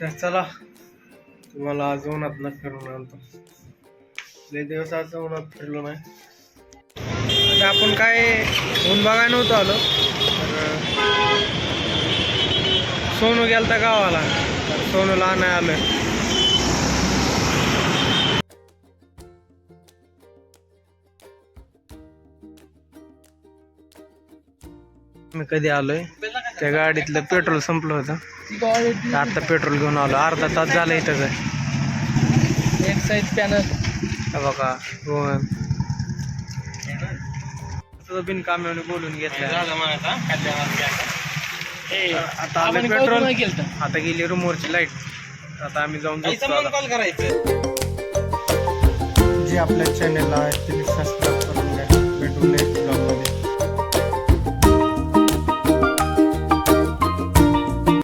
तर चला तुम्हाला आज उन्हात फिरून आणतो. लय दिवस आज उन्हात फिरलो नाही. आता आपण काय ऊन बघायला नव्हतो आलो, तर सोनू गेलता गावाला, तर सोनूला आणाय आलोय. मी कधी आलोय, त्या गाडीतलं पेट्रोल संपलं होतं, आता पेट्रोल घेऊन आलो. अर्धा तास झाला इथंच आहे. एक साईड पॅनल बघा रोहन बिनकाम्याने बोलून घेतलं. आता आलं पेट्रोल, आता गेली रूमवरची लाईट. आता आम्ही जाऊन कॉल करायचं. जे आपल्या चॅनेलला आहे त्यांनी सबस्क्राईब करून घ्या. भेटून